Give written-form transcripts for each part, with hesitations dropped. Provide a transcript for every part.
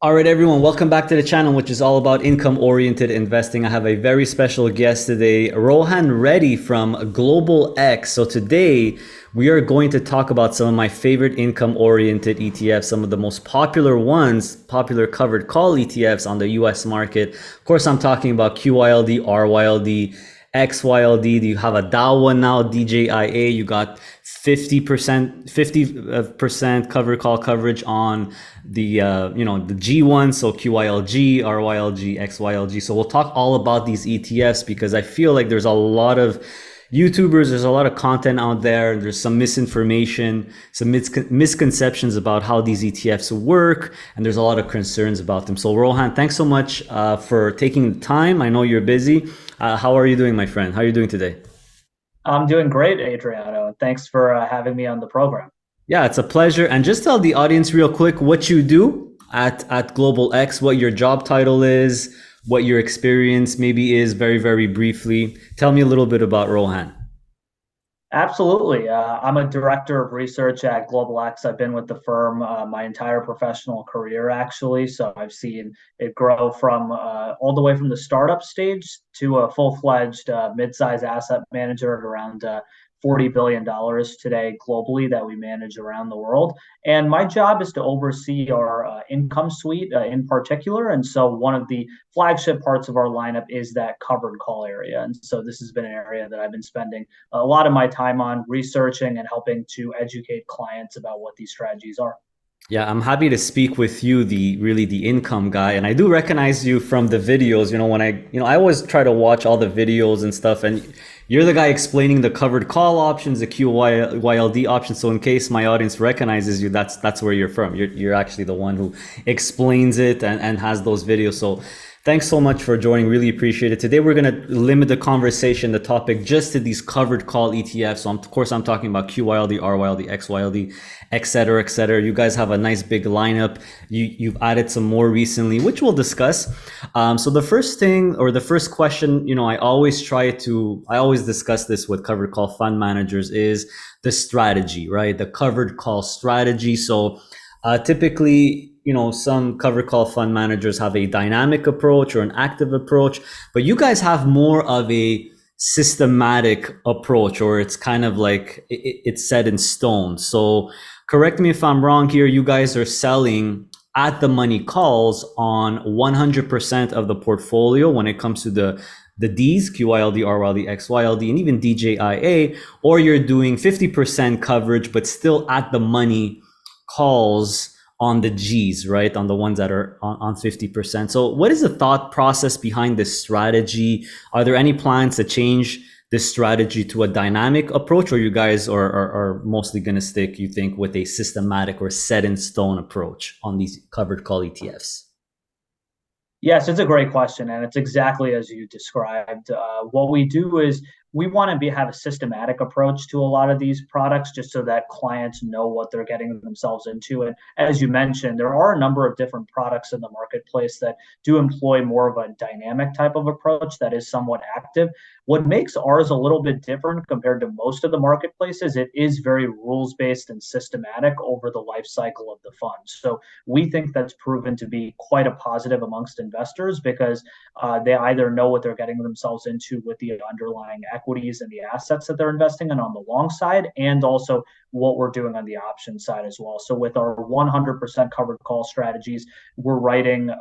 All right, everyone, welcome back to the channel, which is all about income-oriented investing. I have a very special guest today, Rohan Reddy from Global X. So today we are going to talk about some of my favorite income-oriented ETFs, some of the most popular ones, popular covered call ETFs on the US market. Of course, I'm talking about QYLD, RYLD, XYLD. You have a Dow one now, DJIA. You got 50% covered call coverage on the the G1, so QYLG, RYLG, XYLG. So we'll talk all about these ETFs because I feel like there's a lot of YouTubers, there's a lot of content out there, and there's some misinformation, some misconceptions about how these ETFs work, and there's a lot of concerns about them. So Rohan, thanks so much for taking the time. I know you're busy. How are you doing, my friend? How are you doing today? I'm doing great, Adriano. Thanks for having me on the program. Yeah, it's a pleasure. And just tell the audience real quick what you do at Global X, what your job title is, what your experience maybe is, very, very briefly. Tell me a little bit about Rohan. Absolutely. I'm a director of research at Global X. I've been with the firm my entire professional career, actually. So I've seen it grow from all the way from the startup stage to a full-fledged mid-size asset manager at around $40 billion today globally that we manage around the world. And my job is to oversee our income suite in particular. And so one of the flagship parts of our lineup is that covered call area. And so this has been an area that I've been spending a lot of my time on researching and helping to educate clients about what these strategies are. Yeah, I'm happy to speak with you, the income guy. And I do recognize you from the videos. When I always try to watch all the videos and stuff. And you're the guy explaining the covered call options, the QYLD options. So in case my audience recognizes you, that's where you're from. You're actually the one who explains it and has those videos. So thanks so much for joining. Really appreciate it. Today, we're going to limit the conversation, the topic, just to these covered call ETFs. So, of course, I'm talking about QYLD, RYLD, XYLD, et cetera, et cetera. You guys have a nice big lineup. You've added some more recently, which we'll discuss. So the first thing or the first question, I always discuss this with covered call fund managers is the strategy, right? The covered call strategy. So typically, some covered call fund managers have a dynamic approach or an active approach, but you guys have more of a systematic approach, or it's kind of like it's set in stone. So correct me if I'm wrong here. You guys are selling at the money calls on 100% of the portfolio when it comes to the Ds, QYLD, RYLD, XYLD, and even DJIA, or you're doing 50% coverage, but still at the money calls on the Gs, right? On the ones that are on 50%. So what is the thought process behind this strategy? Are there any plans to change this strategy to a dynamic approach, or you guys are mostly going to stick, you think, with a systematic or set in stone approach on these covered call ETFs? Yes, it's a great question, and it's exactly as you described. What we do is we want to have a systematic approach to a lot of these products, just so that clients know what they're getting themselves into. And as you mentioned, there are a number of different products in the marketplace that do employ more of a dynamic type of approach that is somewhat active. What makes ours a little bit different compared to most of the marketplaces, it is very rules-based and systematic over the life cycle of the fund. So we think that's proven to be quite a positive amongst investors because they either know what they're getting themselves into with the underlying equities and the assets that they're investing in on the long side, and also what we're doing on the option side as well. So with our 100% covered call strategies, we're writing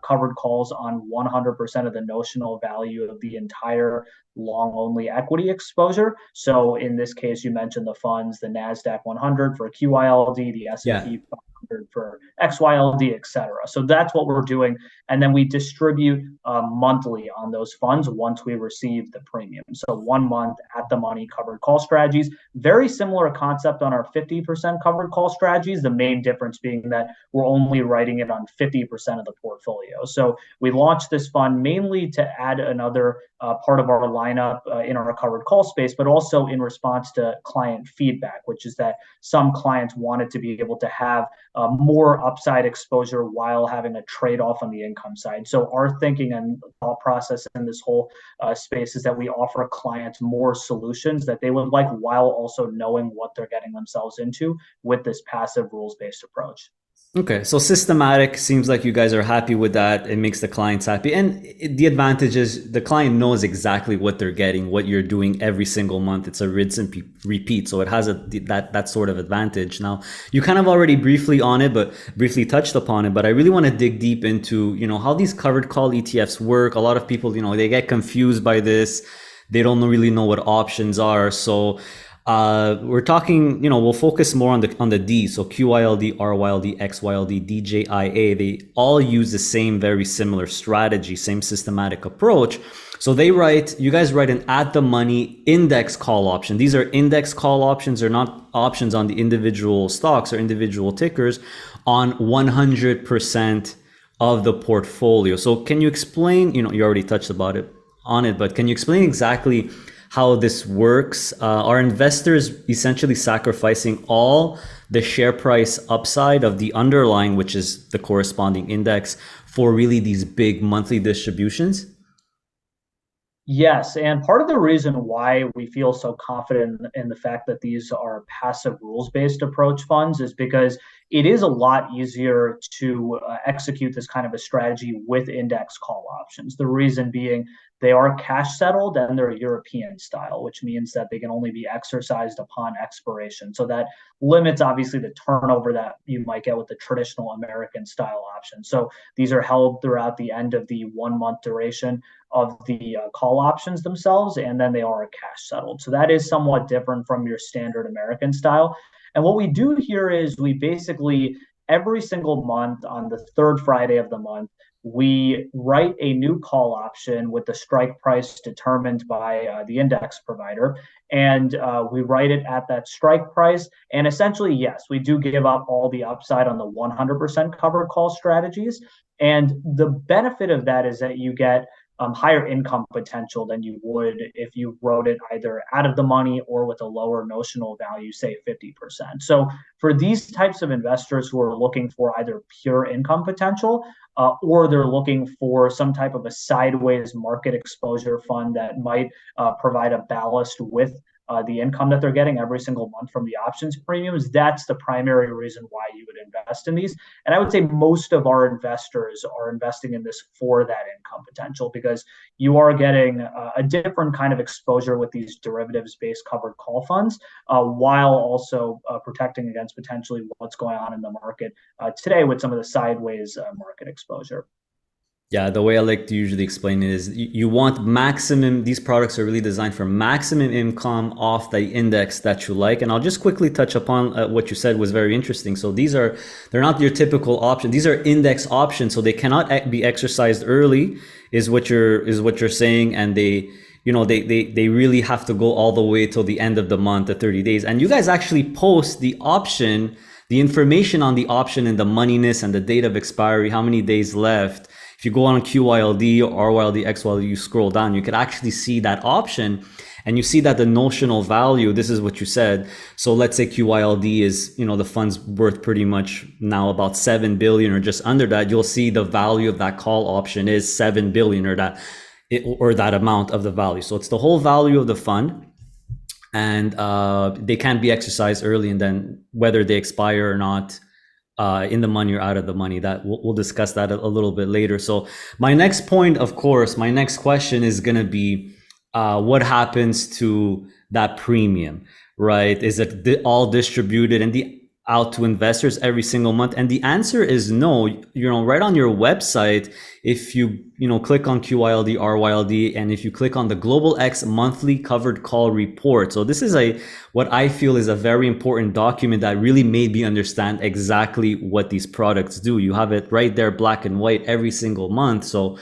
covered calls on 100% of the notional value of the entire long only equity exposure. So in this case, you mentioned the funds, the NASDAQ 100 for QYLD, the Yeah. S&P 500 for XYLD, et cetera. So that's what we're doing. And then we distribute monthly on those funds once we receive the premium. So 1 month at the money covered call strategies. Very similar concept on our 50% covered call strategies. The main difference being that we're only writing it on 50% of the portfolio. So we launched this fund mainly to add another part of our lineup in our covered call space, but also in response to client feedback, which is that some clients wanted to be able to have more upside exposure while having a trade-off on the income side. So our thinking and thought process in this whole space is that we offer clients more solutions that they would like while also knowing what they're getting themselves into with this passive rules-based approach. Okay, so systematic seems like you guys are happy with that. It makes the clients happy. And the advantage is the client knows exactly what they're getting, what you're doing every single month. It's a rinse and repeat. So it has that sort of advantage. Now, you kind of already briefly touched upon it, but I really want to dig deep into, how these covered call ETFs work. A lot of people, they get confused by this. They don't really know what options are. So we're talking, we'll focus more on the D. So QYLD, RYLD, XYLD, DJIA, they all use the same very similar strategy, same systematic approach. So you guys write an at the money index call option. These are index call options. They're not options on the individual stocks or individual tickers on 100% of the portfolio. So can you explain, you already touched on it, but can you explain exactly how this works? Are investors essentially sacrificing all the share price upside of the underlying, which is the corresponding index, for really these big monthly distributions? Yes, and part of the reason why we feel so confident in the fact that these are passive rules-based approach funds is because it is a lot easier to execute this kind of a strategy with index call options. The reason being they are cash settled and they're European style, which means that they can only be exercised upon expiration. So that limits obviously the turnover that you might get with the traditional American style option. So these are held throughout the end of the 1 month duration of the call options themselves, and then they are cash settled. So that is somewhat different from your standard American style. And what we do here is we basically, every single month on the third Friday of the month, we write a new call option with the strike price determined by the index provider. And we write it at that strike price. And essentially, yes, we do give up all the upside on the 100% covered call strategies. And the benefit of that is that you get higher income potential than you would if you wrote it either out of the money or with a lower notional value, say 50%. So for these types of investors who are looking for either pure income potential or they're looking for some type of a sideways market exposure fund that might provide a ballast with the income that they're getting every single month from the options premiums, that's the primary reason why you would invest in these. And I would say most of our investors are investing in this for that income potential because you are getting a different kind of exposure with these derivatives based covered call funds while also protecting against potentially what's going on in the market today with some of the sideways market exposure. Yeah, the way I like to usually explain it is you want maximum, these products are really designed for maximum income off the index that you like. And I'll just quickly touch upon what you said was very interesting. So they're not your typical option. These are index options. So they cannot be exercised early is what you're saying. And they really have to go all the way till the end of the month, the 30 days. And you guys actually post the information on the option and the moneyness and the date of expiry, how many days left. If you go on QYLD or RYLD XYLD, you scroll down, you could actually see that option and you see that the notional value, this is what you said. So let's say QYLD is, the fund's worth pretty much now about 7 billion or just under that. You'll see the value of that call option is 7 billion or that amount of the value. So it's the whole value of the fund. And they can be exercised early, and then whether they expire or not, in the money or out of the money, that we'll discuss that a little bit later. So my next point, of course, my next question is going to be what happens to that premium, right? Is it all distributed and out to investors every single month? And the answer is no. Right on your website, if you click on QYLD RYLD, and if you click on the Global X monthly covered call report, so this is what I feel is a very important document that really made me understand exactly what these products do. You have it right there, black and white, every single month. So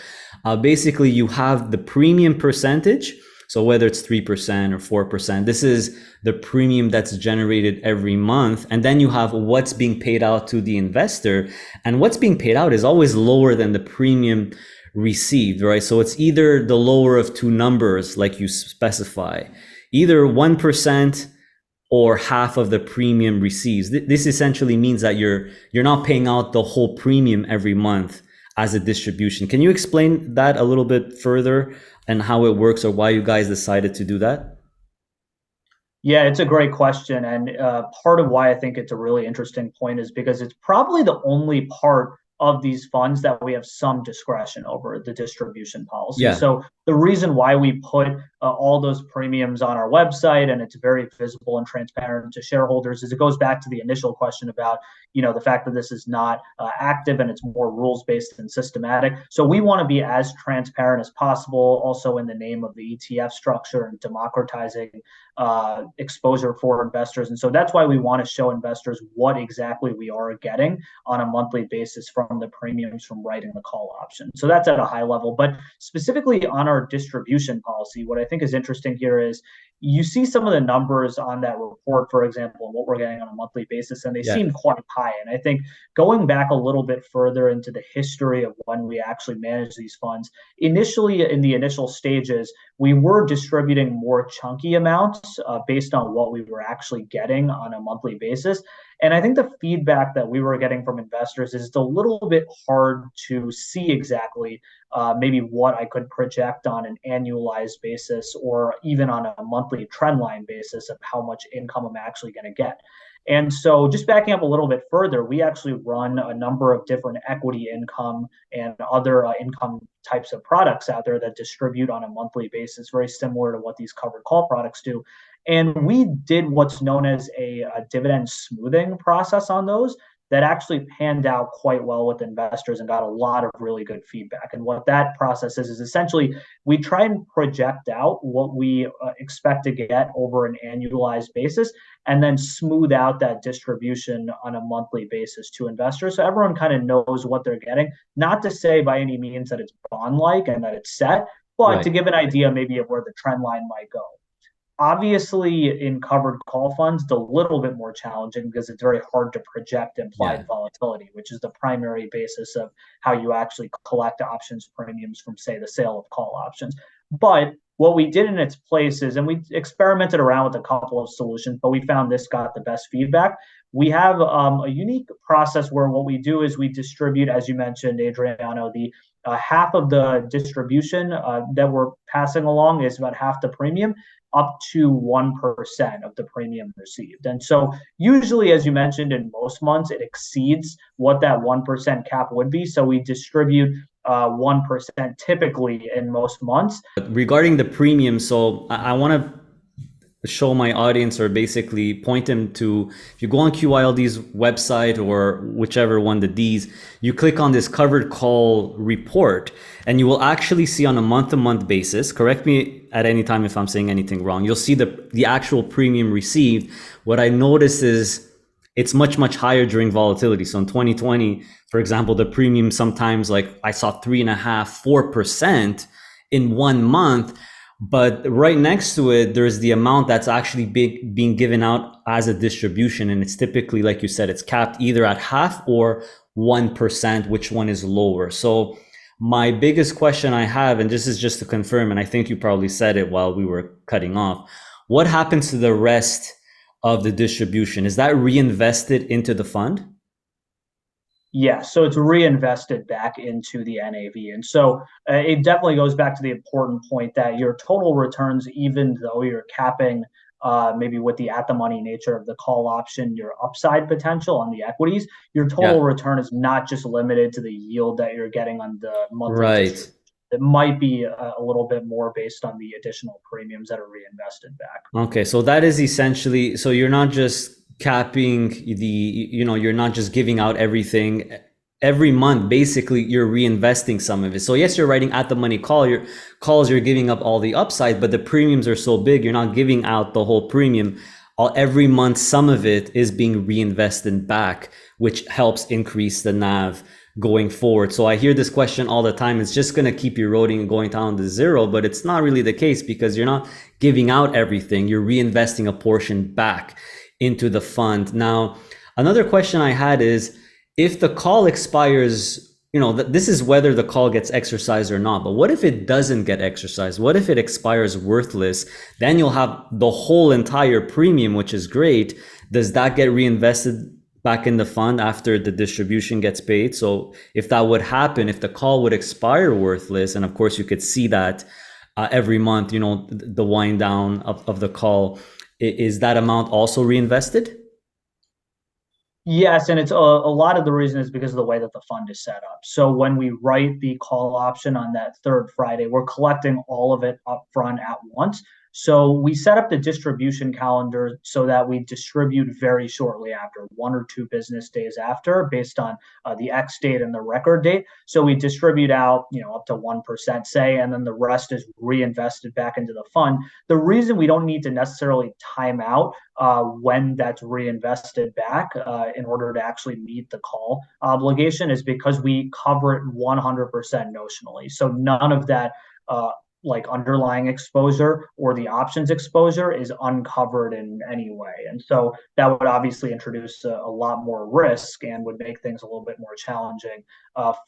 basically you have the premium percentage. So whether it's 3% or 4%, this is the premium that's generated every month. And then you have what's being paid out to the investor. And what's being paid out is always lower than the premium received, right? So it's either the lower of two numbers, like you specify, either 1% or half of the premium receives. This essentially means that you're not paying out the whole premium every month as a distribution. Can you explain that a little bit further and how it works or why you guys decided to do that? Yeah, it's a great question. And part of why I think it's a really interesting point is because it's probably the only part of these funds that we have some discretion over the distribution policy. Yeah. So the reason why we put all those premiums on our website and it's very visible and transparent to shareholders is it goes back to the initial question about, the fact that this is not active and it's more rules based and systematic. So we want to be as transparent as possible, also in the name of the ETF structure and democratizing exposure for investors. And so that's why we want to show investors what exactly we are getting on a monthly basis from the premiums from writing the call option. So that's at a high level. But specifically on our distribution policy, what I think is interesting here is you see some of the numbers on that report, for example, what we're getting on a monthly basis, and they Yeah. seem quite high. And I think going back a little bit further into the history of when we actually manage these funds, initially in the initial stages, we were distributing more chunky amounts based on what we were actually getting on a monthly basis. And I think the feedback that we were getting from investors is it's a little bit hard to see exactly maybe what I could project on an annualized basis or even on a monthly trend line basis of how much income I'm actually going to get. And so, just backing up a little bit further, we actually run a number of different equity income and other income types of products out there that distribute on a monthly basis, very similar to what these covered call products do. And we did what's known as a dividend smoothing process on those that actually panned out quite well with investors and got a lot of really good feedback. And what that process is essentially we try and project out what we expect to get over an annualized basis and then smooth out that distribution on a monthly basis to investors. So everyone kind of knows what they're getting. Not to say by any means that it's bond like and that it's set, but to Right. give an idea maybe of where the trend line might go. Obviously, in covered call funds, it's a little bit more challenging because it's very hard to project implied Yeah. volatility, which is the primary basis of how you actually collect options premiums from, say, the sale of call options. But what we did in its place is, and we experimented around with a couple of solutions, but we found this got the best feedback. We have a unique process where what we do is we distribute, as you mentioned, Adriano, the half of the distribution that we're passing along is about half the premium up to 1% of the premium received. And so usually, as you mentioned, in most months, it exceeds what that 1% cap would be. So we distribute 1% typically in most months. Regarding the premium, so I want to show my audience or basically point them to, if you go on QYLD's website or whichever one, the D's, you click on this covered call report and you will actually see on a month-to-month basis, correct me at any time if I'm saying anything wrong, you'll see the actual premium received. What I notice is it's much, much higher during volatility. So in 2020, for example, the premium sometimes, like I saw 3.5%, 4% in 1 month. But right next to it, there's the amount that's actually being given out as a distribution. And it's typically, like you said, it's capped either at half or 1%, which one is lower. So my biggest question I have, and this is just to confirm, and I think you probably said it while we were cutting off, what happens to the rest of the distribution? Is that reinvested into the fund? Yeah, so it's reinvested back into the NAV. And so it definitely goes back to the important point that your total returns, even though you're capping maybe with the at the money nature of the call option, your upside potential on the equities, your total Yeah, return is not just limited to the yield that you're getting on the monthly right. distribution. It might be a little bit more based on the additional premiums that are reinvested back. Okay, so that is essentially, so you're not just capping you're not just giving out everything every month. Basically, you're reinvesting some of it. So yes, you're writing at the money calls, you're giving up all the upside, but the premiums are so big, you're not giving out the whole premium. Every month, some of it is being reinvested back, which helps increase the NAV going forward. So I hear this question all the time. It's just going to keep eroding and going down to zero, but it's not really the case because you're not giving out everything. You're reinvesting a portion back into the fund. Now, another question I had is if the call expires, this is whether the call gets exercised or not, but what if it doesn't get exercised? What if it expires worthless? Then you'll have the whole entire premium, which is great. Does that get reinvested back in the fund after the distribution gets paid? So if that would happen, if the call would expire worthless, and of course you could see that every month, the wind down of the call, Is that amount also reinvested? Yes, and it's a lot of the reason is because of the way that the fund is set up. So when we write the call option on that third Friday, we're collecting all of it up front at once. So we set up the distribution calendar so that we distribute very shortly after, 1 or 2 business days after, based on the X date and the record date. So we distribute out, up to 1%, say, and then the rest is reinvested back into the fund. The reason we don't need to necessarily time out when that's reinvested back in order to actually meet the call obligation is because we cover it 100% notionally. So none of that like underlying exposure or the options exposure is uncovered in any way. And so that would obviously introduce a lot more risk and would make things a little bit more challenging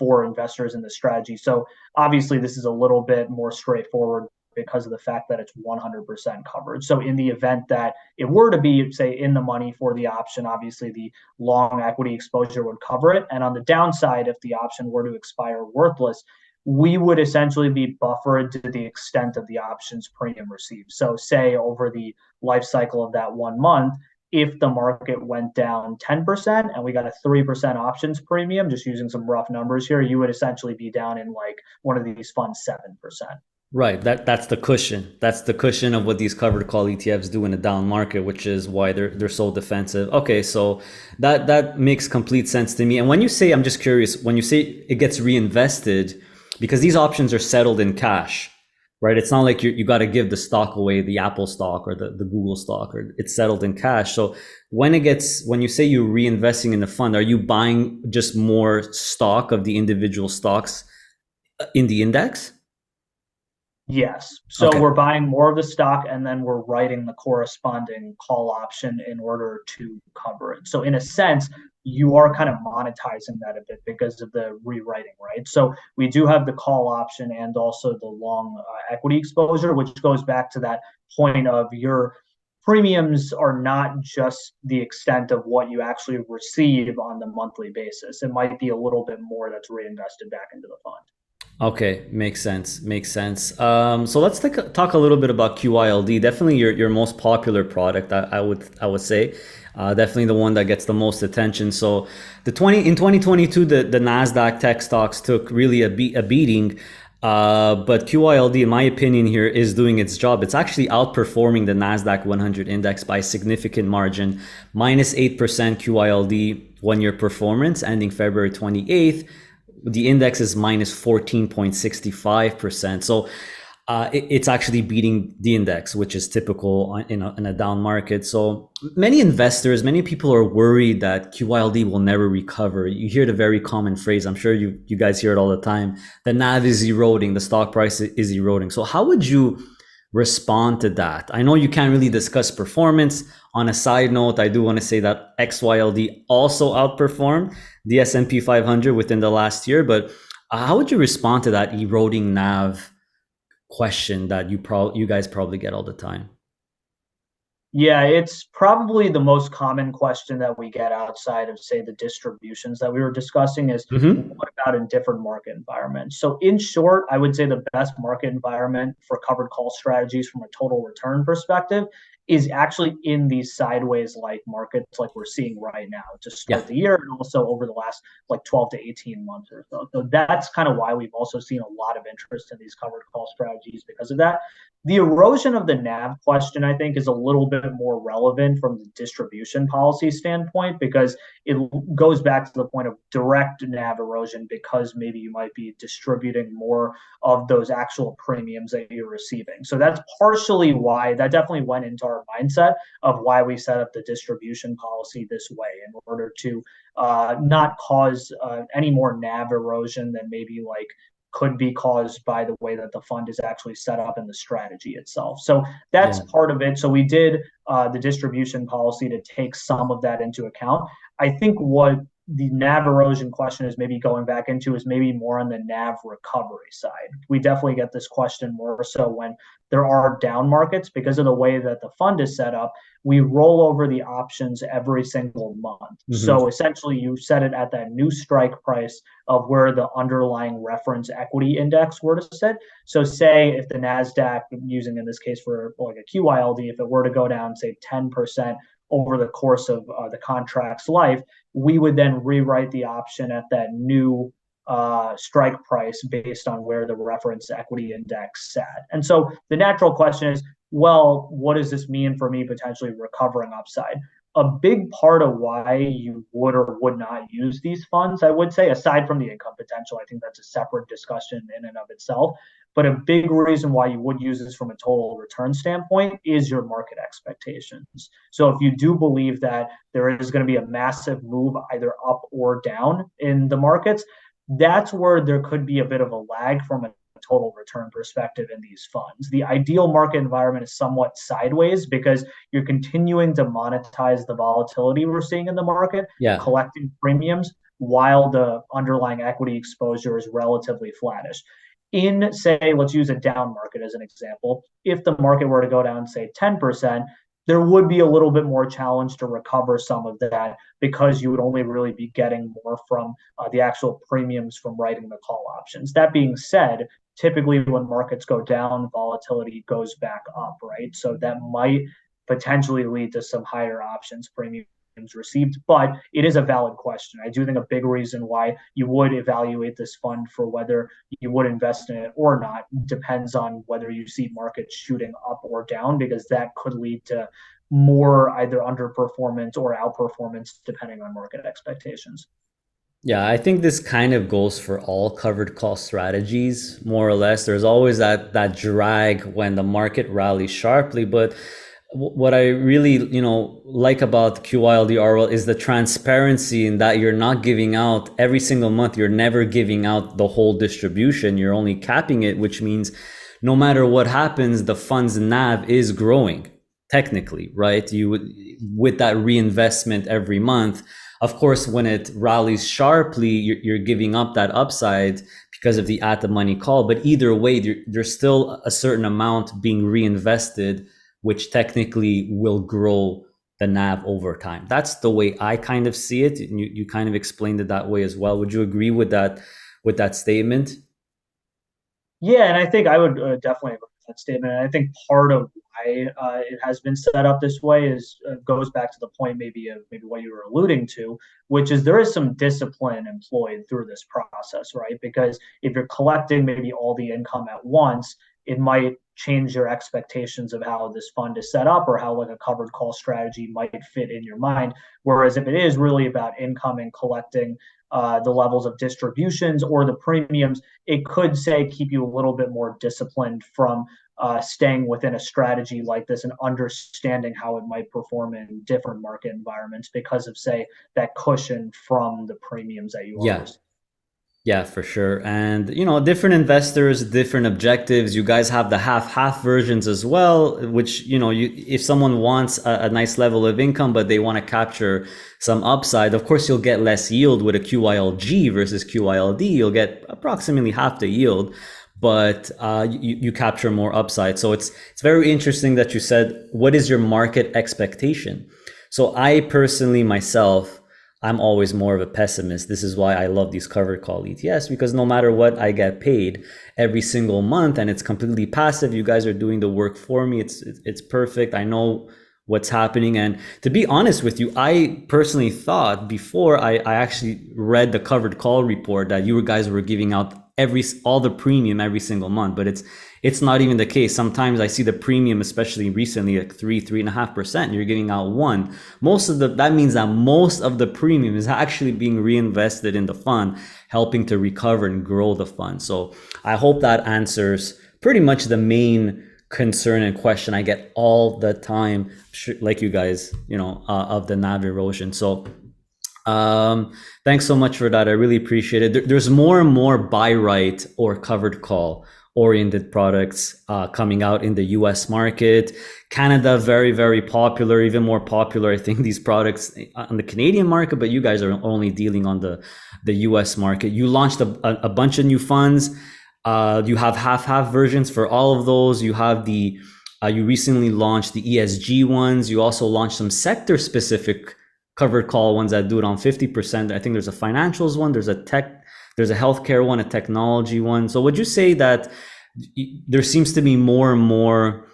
for investors in the strategy. So obviously this is a little bit more straightforward because of the fact that it's 100% covered. So in the event that it were to be, say, in the money for the option, obviously the long equity exposure would cover it. And on the downside, if the option were to expire worthless, we would essentially be buffered to the extent of the options premium received. So say over the life cycle of that 1 month, if the market went down 10% and we got a 3% options premium, just using some rough numbers here, you would essentially be down in like one of these funds 7%. Right. That's the cushion. That's the cushion of what these covered call ETFs do in a down market, which is why they're so defensive. Okay, so that makes complete sense to me. And when you say, I'm just curious, when you say it gets reinvested, because these options are settled in cash, right? It's not like you got to give the stock away, the Apple stock or the Google stock, or it's settled in cash. So when you say you're reinvesting in the fund, are you buying just more stock of the individual stocks in the index? Yes. So Okay. we're buying more of the stock and then we're writing the corresponding call option in order to cover it. So in a sense, you are kind of monetizing that a bit because of the rewriting, right? So we do have the call option and also the long equity exposure, which goes back to that point of your premiums are not just the extent of what you actually receive on the monthly basis. It might be a little bit more that's reinvested back into the fund. Okay, makes sense. Makes sense. So let's talk a little bit about QYLD. Definitely your most popular product, I would say. Definitely the one that gets the most attention. So in 2022, the Nasdaq tech stocks took really a beating. But QYLD, in my opinion, here is doing its job. It's actually outperforming the Nasdaq 100 index by a significant margin, -8% QYLD 1 year performance, ending February 28th. The index is -14.65%. So it's actually beating the index, which is typical in a down market. So many people are worried that QYLD will never recover. You hear the very common phrase, I'm sure you guys hear it all the time, the NAV is eroding, the stock price is eroding. So how would you respond to that? I know you can't really discuss performance. On a side note, I do want to say that XYLD also outperformed the S&P 500 within the last year, but how would you respond to that eroding NAV question that you guys probably get all the time? Yeah, it's probably the most common question that we get outside of, say, the distributions that we were discussing is Mm-hmm. what about in different market environments? So, in short, I would say the best market environment for covered call strategies from a total return perspective is actually in these sideways like markets like we're seeing right now to Yeah. start the year and also over the last like 12 to 18 months or so. So that's kind of why we've also seen a lot of interest in these covered call strategies because of that. The erosion of the NAV question, I think, is a little bit more relevant from the distribution policy standpoint because it goes back to the point of direct NAV erosion because maybe you might be distributing more of those actual premiums that you're receiving. So that's partially why that definitely went into our mindset of why we set up the distribution policy this way in order to not cause any more NAV erosion than maybe like could be caused by the way that the fund is actually set up in the strategy itself. So that's Yeah. part of it. So we did the distribution policy to take some of that into account. I think what the NAV erosion question is maybe going back into is maybe more on the NAV recovery side. We definitely get this question more so when there are down markets because of the way that the fund is set up. We roll over the options every single month. Mm-hmm. So essentially, you set it at that new strike price of where the underlying reference equity index were to sit. So, say if the NASDAQ, using in this case for like a QYLD, if it were to go down, say 10% over the course of the contract's life, we would then rewrite the option at that new strike price based on where the reference equity index sat. And so the natural question is, well, what does this mean for me potentially recovering upside? A big part of why you would or would not use these funds, I would say, aside from the income potential, I think that's a separate discussion in and of itself. But a big reason why you would use this from a total return standpoint is your market expectations. So if you do believe that there is going to be a massive move either up or down in the markets, that's where there could be a bit of a lag from a total return perspective in these funds. The ideal market environment is somewhat sideways because you're continuing to monetize the volatility we're seeing in the market, Yeah. collecting premiums while the underlying equity exposure is relatively flattish. In, say, let's use a down market as an example. If the market were to go down, say, 10%, there would be a little bit more challenge to recover some of that because you would only really be getting more from the actual premiums from writing the call options. That being said, typically when markets go down, volatility goes back up, right? So that might potentially lead to some higher options premiums received, but it is a valid question. I do think a big reason why you would evaluate this fund for whether you would invest in it or not depends on whether you see markets shooting up or down, because that could lead to more either underperformance or outperformance depending on market expectations. Yeah, I think this kind of goes for all covered call strategies, more or less. There's always that drag when the market rallies sharply, but what I really, like about QYLD RYLD is the transparency in that you're not giving out every single month. You're never giving out the whole distribution. You're only capping it, which means no matter what happens, the fund's NAV is growing technically, right? You would, with that reinvestment every month. Of course, when it rallies sharply, you're giving up that upside because of the at the money call. But either way, there's still a certain amount being reinvested, which technically will grow the NAV over time. That's the way I kind of see it. And you kind of explained it that way as well. Would you agree with that statement? Yeah, and I think I would definitely agree with that statement. And I think part of why it has been set up this way is goes back to the point maybe of maybe what you were alluding to, which is there is some discipline employed through this process, right? Because if you're collecting maybe all the income at once, it might change your expectations of how this fund is set up or how like a covered call strategy might fit in your mind. Whereas if it is really about income and collecting the levels of distributions or the premiums, it could say keep you a little bit more disciplined from staying within a strategy like this and understanding how it might perform in different market environments because of, say, that cushion from the premiums that you are receiving. Yeah, for sure. And, different investors, different objectives. You guys have the half versions as well, which, if someone wants a nice level of income, but they want to capture some upside, of course, you'll get less yield with a QYLG versus QYLD. You'll get approximately half the yield, but you capture more upside. So it's very interesting that you said, what is your market expectation? So I personally, myself, I'm always more of a pessimist. This is why I love these covered call ETFs, because no matter what, I get paid every single month and it's completely passive. You guys are doing the work for me. It's perfect. I know what's happening. And to be honest with you, I personally thought before I actually read the covered call report that you guys were giving out all the premium every single month, but it's not even the case. Sometimes I see the premium, especially recently, like 3.5%. You're giving out 1. That means that most of the premium is actually being reinvested in the fund, helping to recover and grow the fund. So I hope that answers pretty much the main concern and question I get all the time, like you guys, of the NAV erosion. So thanks so much for that. I really appreciate it. There's more and more buy right or covered call oriented products coming out in the US market. Canada, very, very popular, even more popular, I think, these products on the Canadian market, but you guys are only dealing on the US market. You launched a bunch of new funds. You have half versions for all of those. You have you recently launched the ESG ones. You also launched some sector specific covered call ones that do it on 50%. I think there's a financials one, there's a healthcare one, a technology one. So would you say that there seems to be more and more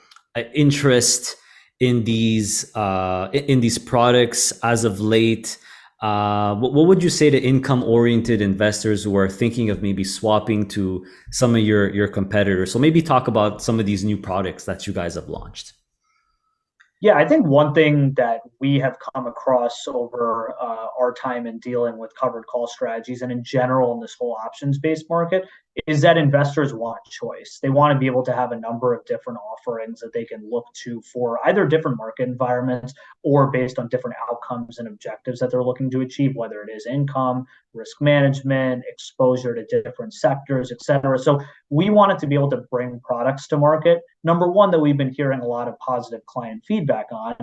interest in these products as of late? What would you say to income-oriented investors who are thinking of maybe swapping to some of your competitors? So maybe talk about some of these new products that you guys have launched. Yeah, I think one thing that we have come across over our time in dealing with covered call strategies and in general in this whole options-based market is that investors want choice. They want to be able to have a number of different offerings that they can look to for either different market environments or based on different outcomes and objectives that they're looking to achieve, whether it is income, risk management, exposure to different sectors, et cetera. So we wanted to be able to bring products to market. Number one, that we've been hearing a lot of positive client feedback on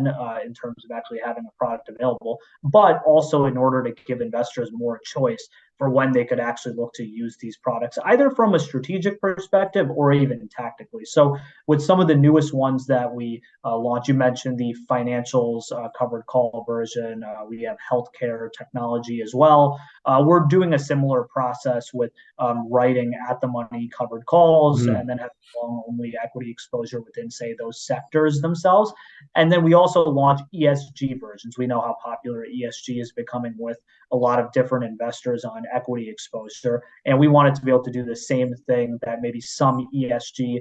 in terms of actually having a product available, but also in order to give investors more choice for when they could actually look to use these products, either from a strategic perspective or even tactically. So with some of the newest ones that we launched, you mentioned the financials covered call version. We have healthcare technology as well. We're doing a similar process with writing at the money covered calls and then having long only equity exposure within, say, those sectors themselves. And then we also launched ESG versions. We know how popular ESG is becoming with a lot of different investors on equity exposure. And we wanted to be able to do the same thing that maybe some ESG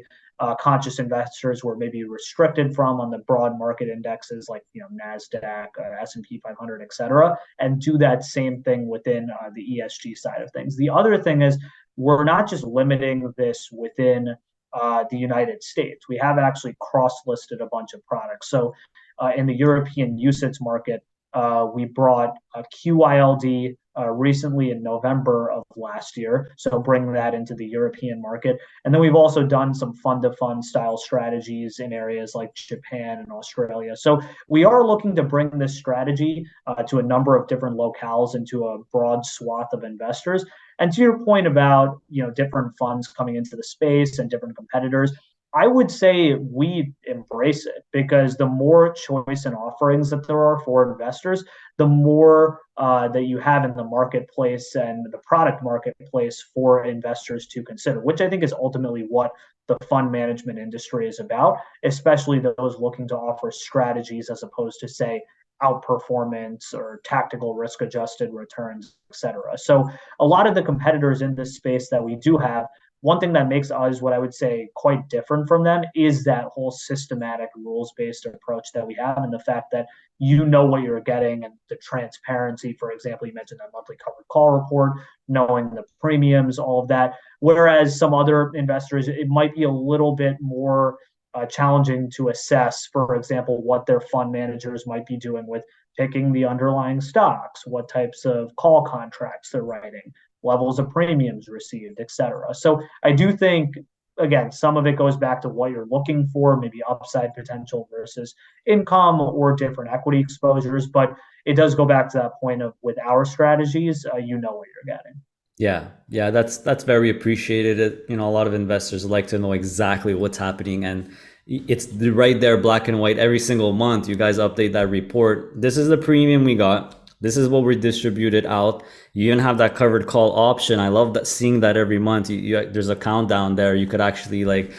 conscious investors were maybe restricted from on the broad market indexes like NASDAQ, S&P 500, et cetera, and do that same thing within the ESG side of things. The other thing is we're not just limiting this within the United States. We have actually cross-listed a bunch of products. So in the European UCITS market, we brought a QYLD recently in November of last year, so bring that into the European market. And then we've also done some fund-to-fund style strategies in areas like Japan and Australia. So we are looking to bring this strategy to a number of different locales into a broad swath of investors. And to your point about different funds coming into the space and different competitors, I would say we embrace it because the more choice and offerings that there are for investors, the more that you have in the marketplace and the product marketplace for investors to consider, which I think is ultimately what the fund management industry is about, especially those looking to offer strategies as opposed to, say, outperformance or tactical risk adjusted returns, et cetera. So a lot of the competitors in this space that we do have, one thing that makes us, what I would say, quite different from them is that whole systematic rules-based approach that we have, and the fact that you know what you're getting and the transparency. For example, you mentioned that monthly covered call report, knowing the premiums, all of that. Whereas some other investors, it might be a little bit more challenging to assess, for example, what their fund managers might be doing with picking the underlying stocks, what types of call contracts they're writing, levels of premiums received, et cetera. So I do think, again, some of it goes back to what you're looking for, maybe upside potential versus income or different equity exposures. But it does go back to that point of with our strategies, you know what you're getting. Yeah, that's very appreciated. A lot of investors like to know exactly what's happening, and it's right there, black and white, every single month. You guys update that report. This is the premium we got. This is what we distributed out. You even have that covered call option. I love that, seeing that every month. There's a countdown there. You could actually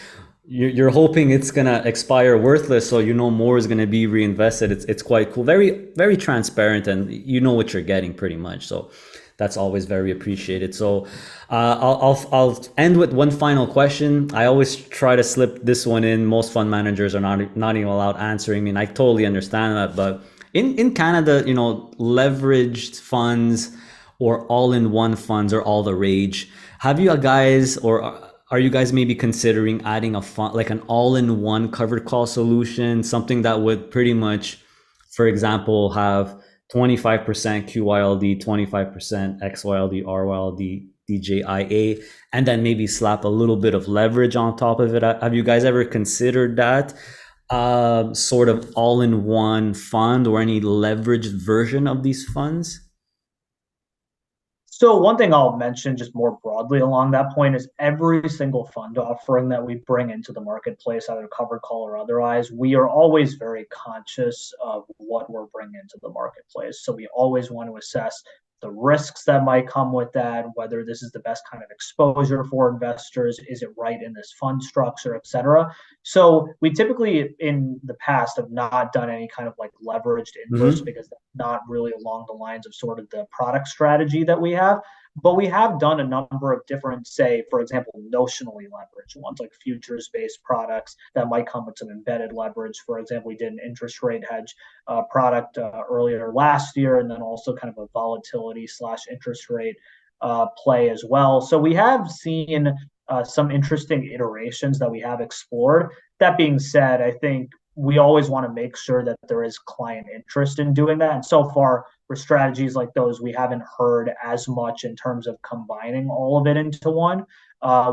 you're hoping it's gonna expire worthless, so more is gonna be reinvested. It's quite cool. Very, very transparent, and you know what you're getting pretty much. So that's always very appreciated. So I'll end with one final question. I always try to slip this one in. Most fund managers are not even allowed answering me, and I totally understand that. But in Canada, leveraged funds or all-in-one funds are all the rage. Have you guys, or are you guys maybe considering adding a fund, like an all-in-one covered call solution, something that would pretty much, for example, have 25% QYLD, 25% XYLD, RYLD, DJIA, and then maybe slap a little bit of leverage on top of it. Have you guys ever considered that sort of all-in-one fund or any leveraged version of these funds? So one thing I'll mention just more broadly along that point is every single fund offering that we bring into the marketplace, either covered call or otherwise, we are always very conscious of what we're bringing into the marketplace. So we always want to assess the risks that might come with that, whether this is the best kind of exposure for investors, is it right in this fund structure, et cetera. So we typically in the past have not done any kind of like leveraged inverse because that's not really along the lines of sort of the product strategy that we have. But we have done a number of different, say, for example, notionally leveraged ones like futures based products that might come with some embedded leverage. For example, we did an interest rate hedge product earlier last year, and then also kind of a volatility slash interest rate play as well. So we have seen some interesting iterations that we have explored. That being said, I think we always want to make sure that there is client interest in doing that. And so far, for strategies like those, we haven't heard as much in terms of combining all of it into one.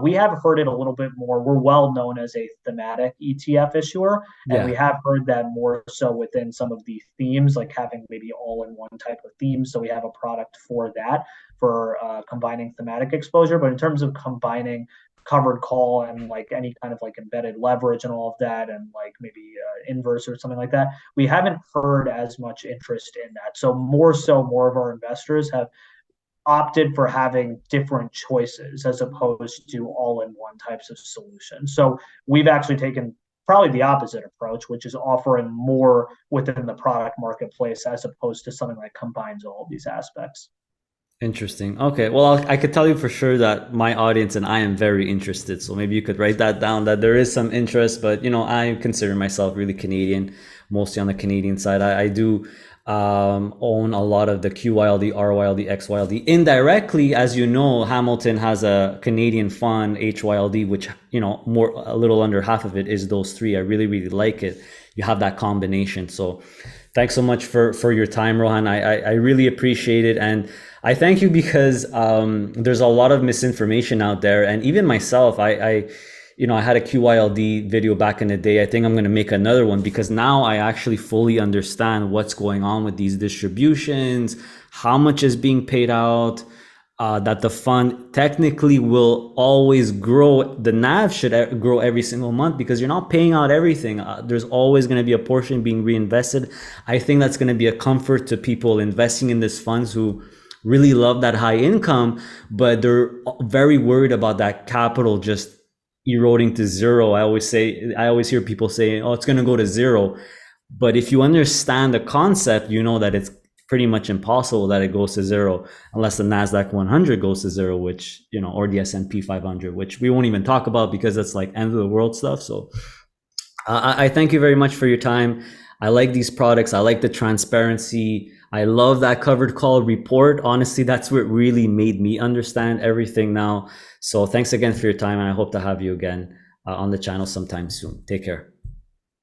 We have heard it a little bit more. We're well known as a thematic ETF issuer, and we have heard that more so within some of the themes, like having maybe all in one type of theme. So we have a product for that, for combining thematic exposure. But in terms of combining covered call and like any kind of like embedded leverage and all of that, and like maybe inverse or something like that, we haven't heard as much interest in that. So more of our investors have opted for having different choices as opposed to all-in-one types of solutions. So we've actually taken probably the opposite approach, which is offering more within the product marketplace as opposed to something that combines all of these aspects. Interesting. Okay. Well, I could tell you for sure that my audience and I am very interested. So maybe you could write that down, that there is some interest, but I consider myself really Canadian, mostly on the Canadian side. I do own a lot of the QYLD, RYLD, XYLD. Indirectly, as you know, Hamilton has a Canadian fund, HYLD, which, a little under half of it is those three. I really, really like it. You have that combination. So thanks so much for your time, Rohan. I really appreciate it. And I thank you because there's a lot of misinformation out there. And even myself, I had a QYLD video back in the day. I think I'm going to make another one because now I actually fully understand what's going on with these distributions, how much is being paid out, that the fund technically will always grow. The NAV should grow every single month because you're not paying out everything. There's always going to be a portion being reinvested. I think that's going to be a comfort to people investing in these funds who really love that high income, but they're very worried about that capital just eroding to zero. I always hear people say, oh, it's going to go to zero. But if you understand the concept, you know that it's pretty much impossible that it goes to zero unless the NASDAQ 100 goes to zero, which, or the S&P 500, which we won't even talk about because it's like end of the world stuff. So I thank you very much for your time. I like these products. I like the transparency. I love that covered call report. Honestly, that's what really made me understand everything now. So thanks again for your time, and I hope to have you again on the channel sometime soon. Take care.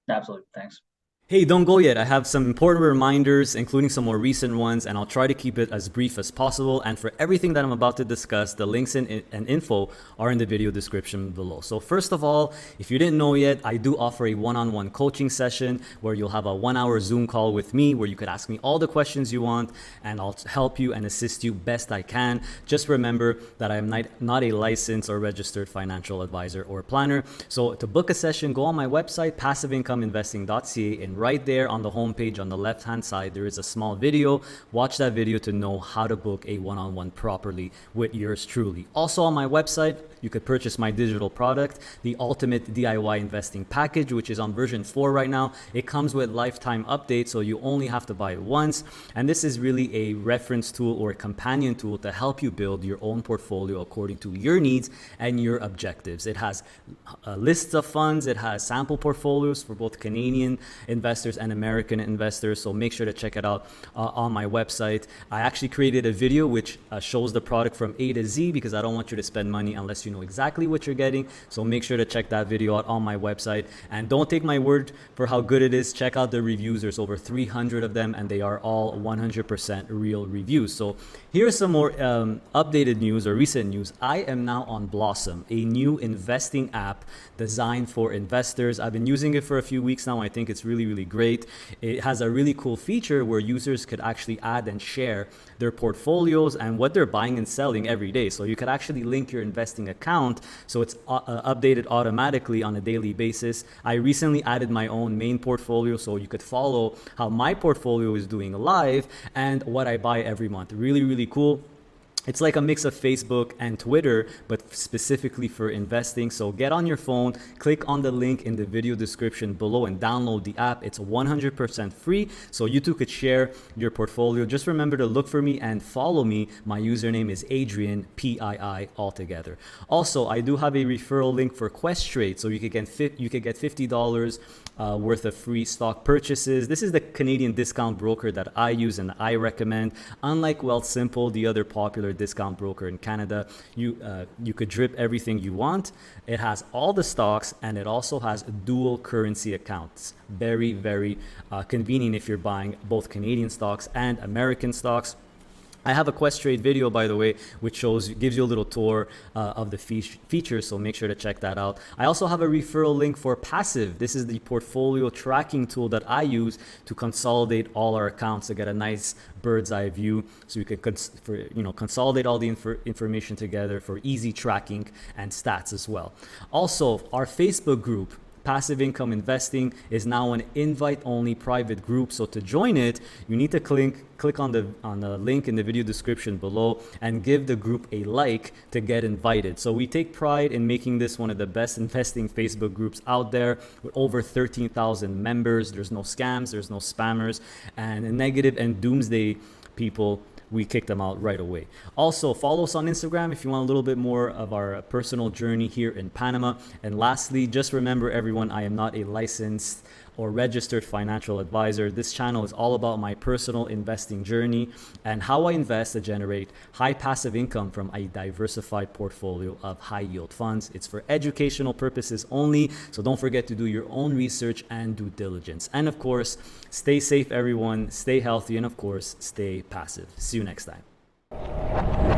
Absolutely. Thanks. Hey, don't go yet. I have some important reminders, including some more recent ones, and I'll try to keep it as brief as possible. And for everything that I'm about to discuss, the links and info are in the video description below. So first of all, if you didn't know yet, I do offer a one-on-one coaching session where you'll have a 1-hour Zoom call with me where you could ask me all the questions you want, and I'll help you and assist you best I can. Just remember that I am not a licensed or registered financial advisor or planner. So to book a session, go on my website, passiveincomeinvesting.ca, and right there on the homepage on the left hand side, there is a small video. Watch that video to know how to book a one-on-one properly with yours truly. Also on my website, you could purchase my digital product, the Ultimate DIY Investing Package, which is on version 4 right now. It comes with lifetime updates, so you only have to buy it once. And this is really a reference tool or a companion tool to help you build your own portfolio according to your needs and your objectives. It has lists of funds. It has sample portfolios for both Canadian investors investors and American investors. So make sure to check it out on my website. I actually created a video which shows the product from A to Z, because I don't want you to spend money unless you know exactly what you're getting. So make sure to check that video out on my website. And don't take my word for how good it is. Check out the reviews. There's over 300 of them, and they are all 100% real reviews. So here's some more updated news or recent news. I am now on Blossom, a new investing app designed for investors. I've been using it for a few weeks now. I think it's really, really great. It has a really cool feature where users could actually add and share their portfolios and what they're buying and selling every day. So you could actually link your investing account so it's updated automatically on a daily basis. I recently added my own main portfolio so you could follow how my portfolio is doing live and what I buy every month. Really, really cool. It's like a mix of Facebook and Twitter, but specifically for investing. So get on your phone, click on the link in the video description below and download the app. It's 100% free, so you too could share your portfolio. Just remember to look for me and follow me. My username is Adrian, PII altogether. Also, I do have a referral link for Questrade, so you could get $50 worth of free stock purchases. This is the Canadian discount broker that I use and I recommend. Unlike Wealthsimple, the other popular discount broker in Canada, you could drip everything you want. It has all the stocks, and it also has dual currency accounts. Very, very convenient if you're buying both Canadian stocks and American stocks. I have a Questrade video, by the way, which gives you a little tour of the features, so make sure to check that out. I also have a referral link for PASSIV. This is the portfolio tracking tool that I use to consolidate all our accounts to get a nice bird's eye view, so you can consolidate all the information together for easy tracking and stats as well. Also, our Facebook group, Passive Income Investing, is now an invite-only private group. So to join it, you need to click on the link in the video description below and give the group a like to get invited. So we take pride in making this one of the best investing Facebook groups out there with over 13,000 members. There's no scams, there's no spammers, and negative and doomsday people, we kick them out right away. Also, follow us on Instagram if you want a little bit more of our personal journey here in Panama. And lastly, just remember everyone, I am not a licensed or registered financial advisor. This channel is all about my personal investing journey and how I invest to generate high passive income from a diversified portfolio of high yield funds. It's for educational purposes only, so don't forget to do your own research and due diligence. And of course, stay safe everyone, stay healthy, and of course, stay passive. See you next time.